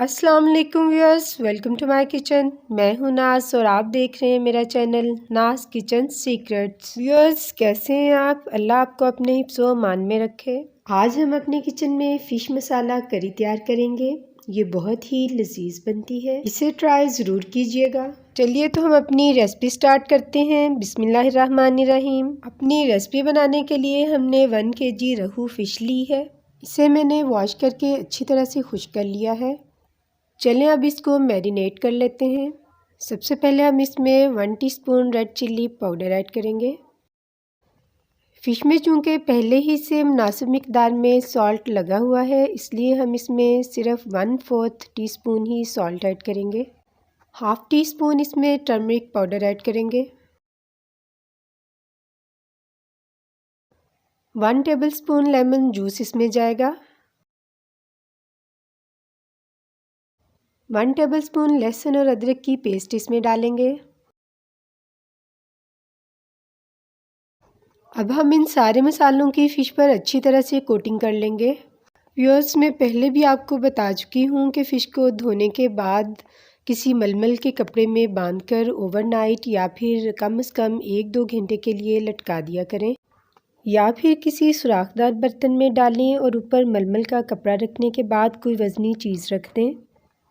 अस्सलाम वालेकुम viewers, welcome to my kitchen. मैं हूं नाज और आप देख रहे हैं मेरा चैनल नाज किचन सीक्रेट्स। व्यूअर्स, कैसे हैं आप? अल्लाह आपको अपने हिफ्ज़ व अमान में रखे। आज हम अपने किचन में फ़िश मसाला करी तैयार करेंगे। ये बहुत ही लजीज बनती है, इसे ट्राई ज़रूर कीजिएगा। चलिए तो हम अपनी रेसिपी स्टार्ट करते हैं। बिस्मिल्लाहिर्रहमानिर्रहीम। अपनी रेसिपी बनाने के लिए हमने 1 kg रहू फ़िश ली है। इसे मैंने वॉश करके अच्छी तरह से खुश्क कर लिया है। चलें अब इसको मैरिनेट कर लेते हैं। सबसे पहले हम इसमें 1 teaspoon red chilli powder add करेंगे। फ़िश में चूँकि पहले ही से मुनासिब मिक़दार में सॉल्ट लगा हुआ है, इसलिए हम इसमें सिर्फ 1/4 टीस्पून ही सॉल्ट ऐड करेंगे। हाफ़ टी स्पून इसमें टर्मरिक पाउडर ऐड करेंगे। 1 टेबलस्पून लेमन जूस इसमें जाएगा। 1 टेबलस्पून लहसुन और अदरक की पेस्ट इसमें डालेंगे। अब हम इन सारे मसालों की फ़िश पर अच्छी तरह से कोटिंग कर लेंगे। व्यूअर्स, मैं पहले भी आपको बता चुकी हूँ कि फ़िश को धोने के बाद किसी मलमल के कपड़े में बांधकर ओवरनाइट या फिर कम से कम 1-2 घंटे के लिए लटका दिया करें, या फिर किसी सुराखदार बर्तन में डालें और ऊपर मलमल का कपड़ा रखने के बाद कोई वज़नी चीज़ रख दें।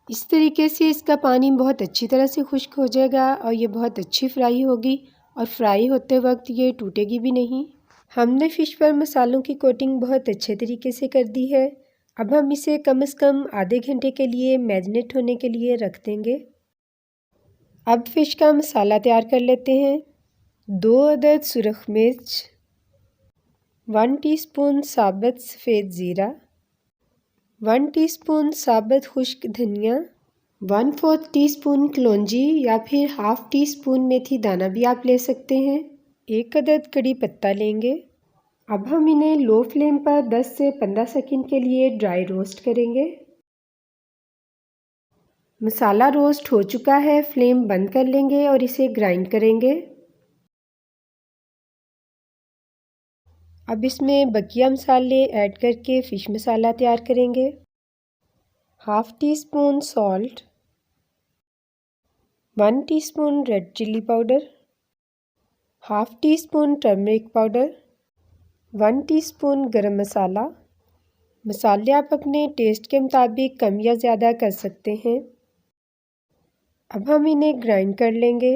इस तरीके से इसका पानी बहुत अच्छी तरह से खुश्क हो जाएगा और ये बहुत अच्छी फ्राई होगी और फ्राई होते वक्त ये टूटेगी भी नहीं। हमने फ़िश पर मसालों की कोटिंग बहुत अच्छे तरीके से कर दी है। अब हम इसे कम से कम आधे घंटे के लिए मैरिनेट होने के लिए रख देंगे। अब फ़िश का मसाला तैयार कर लेते हैं। 2 अदद सुरख मिर्च, 1 टीस्पून साबुत सफ़ेद ज़ीरा, 1 टीस्पून साबुत खुश्क धनिया, 1/4 टीस्पून कलौंजी या फिर हाफ़ टी स्पून मेथी दाना भी आप ले सकते हैं। 1 अदद कड़ी पत्ता लेंगे। अब हम इन्हें लो फ्लेम पर 10 से 15 सेकंड के लिए ड्राई रोस्ट करेंगे। मसाला रोस्ट हो चुका है, फ्लेम बंद कर लेंगे और इसे ग्राइंड करेंगे। अब इसमें बकिया मसाले ऐड करके फ़िश मसाला तैयार करेंगे। Half tea spoon salt, 1 teaspoon red chilli powder, half tea spoon turmeric powder, 1 teaspoon गरम मसाला। मसाले आप अपने टेस्ट के मुताबिक कम या ज़्यादा कर सकते हैं। अब हम इन्हें ग्राइंड कर लेंगे।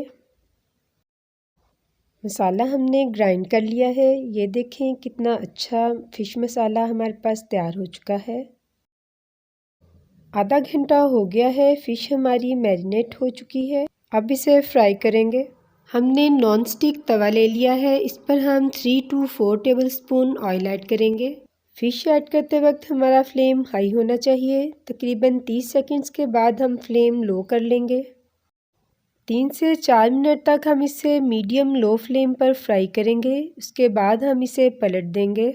मसाला हमने ग्राइंड कर लिया है। ये देखें कितना अच्छा फ़िश मसाला हमारे पास तैयार हो चुका है। आधा घंटा हो गया है, फ़िश हमारी मैरिनेट हो चुकी है। अब इसे फ्राई करेंगे। हमने नॉन स्टिक तवा ले लिया है, इस पर हम 3 to 4 टेबलस्पून ऑयल ऐड करेंगे। फ़िश ऐड करते वक्त हमारा फ्लेम हाई होना चाहिए। तकरीबन 30 सेकंड्स के बाद हम फ्लेम लो कर लेंगे। 3 से 4 मिनट तक हम इसे मीडियम लो फ्लेम पर फ्राई करेंगे। उसके बाद हम इसे पलट देंगे।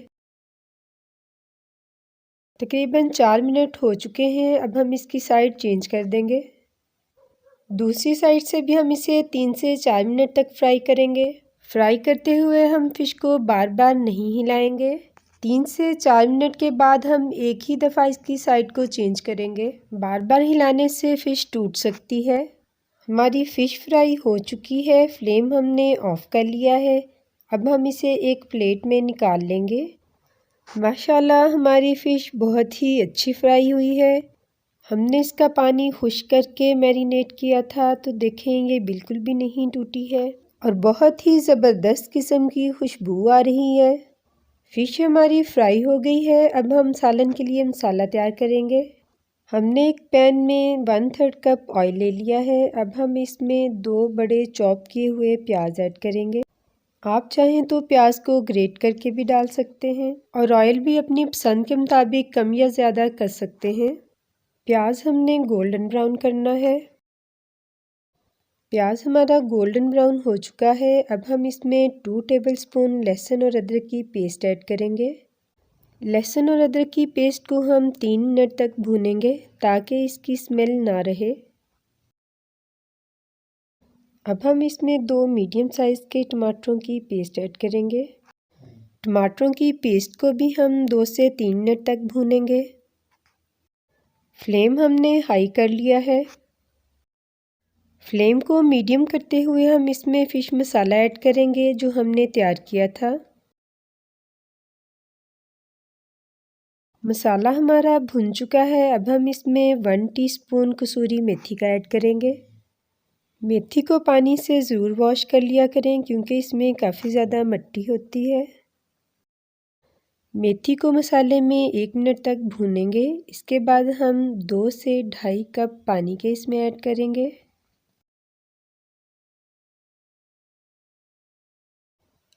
तकरीबन 4 मिनट हो चुके हैं। अब हम इसकी साइड चेंज कर देंगे। दूसरी साइड से भी हम इसे 3 से 4 मिनट तक फ्राई करेंगे। फ्राई करते हुए हम फ़िश को बार बार नहीं हिलाएंगे। 3 से 4 मिनट के बाद हम एक ही दफ़ा इसकी साइड को चेंज करेंगे। बार बार हिलाने से फ़िश टूट सकती है। हमारी फ़िश फ्राई हो चुकी है, फ्लेम हमने ऑफ़ कर लिया है। अब हम इसे एक प्लेट में निकाल लेंगे। माशाल्लाह हमारी फ़िश बहुत ही अच्छी फ्राई हुई है। हमने इसका पानी खुश्क करके मैरिनेट किया था, तो देखें ये बिल्कुल भी नहीं टूटी है और बहुत ही ज़बरदस्त किस्म की खुशबू आ रही है। फ़िश हमारी फ्राई हो गई है। अब हम सालन के लिए मसाला तैयार करेंगे। हमने एक पैन में 1/3 कप ऑयल ले लिया है। अब हम इसमें 2 बड़े चॉप किए हुए प्याज ऐड करेंगे। आप चाहें तो प्याज को ग्रेट करके भी डाल सकते हैं और ऑयल भी अपनी पसंद के मुताबिक कम या ज़्यादा कर सकते हैं। प्याज हमने गोल्डन ब्राउन करना है। प्याज हमारा गोल्डन ब्राउन हो चुका है। अब हम इसमें 2 टेबलस्पून लहसुन और अदरक की पेस्ट ऐड करेंगे। लहसुन और अदरक की पेस्ट को हम 3 मिनट तक भूनेंगे ताकि इसकी स्मेल ना रहे। अब हम इसमें 2 मीडियम साइज़ के टमाटरों की पेस्ट ऐड करेंगे। टमाटरों की पेस्ट को भी हम 2 से 3 मिनट तक भूनेंगे। फ्लेम हमने हाई कर लिया है। फ्लेम को मीडियम करते हुए हम इसमें फ़िश मसाला ऐड करेंगे जो हमने तैयार किया था। मसाला हमारा भुन चुका है। अब हम इसमें 1 टीस्पून कसूरी मेथी का ऐड करेंगे। मेथी को पानी से ज़रूर वॉश कर लिया करें क्योंकि इसमें काफ़ी ज़्यादा मिट्टी होती है। मेथी को मसाले में 1 मिनट तक भूनेंगे। इसके बाद हम 2 से 2.5 कप पानी के इसमें ऐड करेंगे।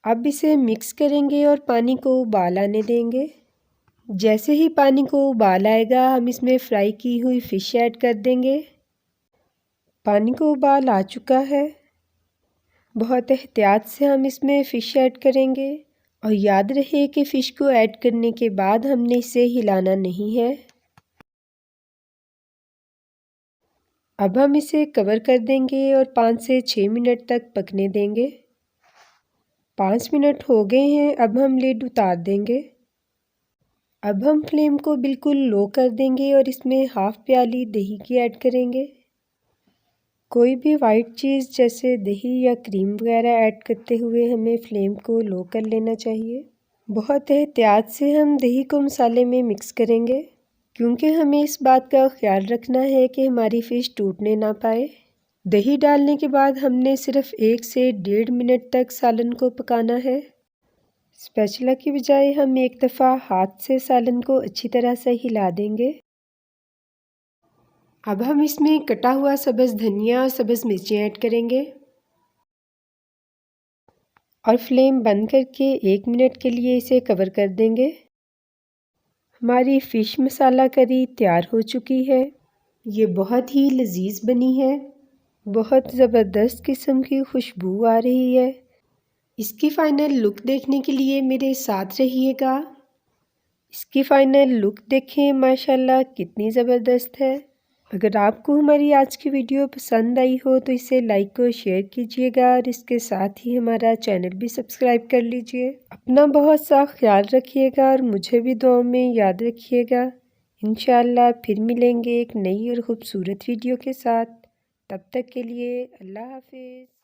अब इसे मिक्स करेंगे और पानी को उबाल आने देंगे। जैसे ही पानी को उबाल आएगा हम इसमें फ्राई की हुई फ़िश ऐड कर देंगे। पानी को उबाल आ चुका है। बहुत एहतियात से हम इसमें फ़िश ऐड करेंगे और याद रहे कि फ़िश को ऐड करने के बाद हमने इसे हिलाना नहीं है। अब हम इसे कवर कर देंगे और 5 से 6 मिनट तक पकने देंगे। 5 मिनट हो गए हैं। अब हम लिड उतार देंगे। अब हम फ्लेम को बिल्कुल लो कर देंगे और इसमें हाफ़ प्याली दही की ऐड करेंगे। कोई भी वाइट चीज़ जैसे दही या क्रीम वगैरह ऐड करते हुए हमें फ्लेम को लो कर लेना चाहिए। बहुत एहतियात से हम दही को मसाले में मिक्स करेंगे क्योंकि हमें इस बात का ख्याल रखना है कि हमारी फ़िश टूटने ना पाए। दही डालने के बाद हमने सिर्फ 1 से 1.5 मिनट तक सालन को पकाना है। स्पैचुला की बजाय हम एक दफ़ा हाथ से सालन को अच्छी तरह से हिला देंगे। अब हम इसमें कटा हुआ सब्ज़ धनिया और सब्ज़ मिर्चें ऐड करेंगे और फ्लेम बंद करके 1 मिनट के लिए इसे कवर कर देंगे। हमारी फ़िश मसाला करी तैयार हो चुकी है। ये बहुत ही लजीज बनी है। बहुत ज़बरदस्त किस्म की खुशबू आ रही है। इसकी फ़ाइनल लुक देखने के लिए मेरे साथ रहिएगा। इसकी फ़ाइनल लुक देखें, माशाल्लाह कितनी ज़बरदस्त है। अगर आपको हमारी आज की वीडियो पसंद आई हो तो इसे लाइक और शेयर कीजिएगा और इसके साथ ही हमारा चैनल भी सब्सक्राइब कर लीजिए। अपना बहुत सा ख्याल रखिएगा और मुझे भी दुआओं में याद रखिएगा। इंशाअल्लाह फिर मिलेंगे एक नई और ख़ूबसूरत वीडियो के साथ। तब तक के लिए अल्लाह हाफ़िज़।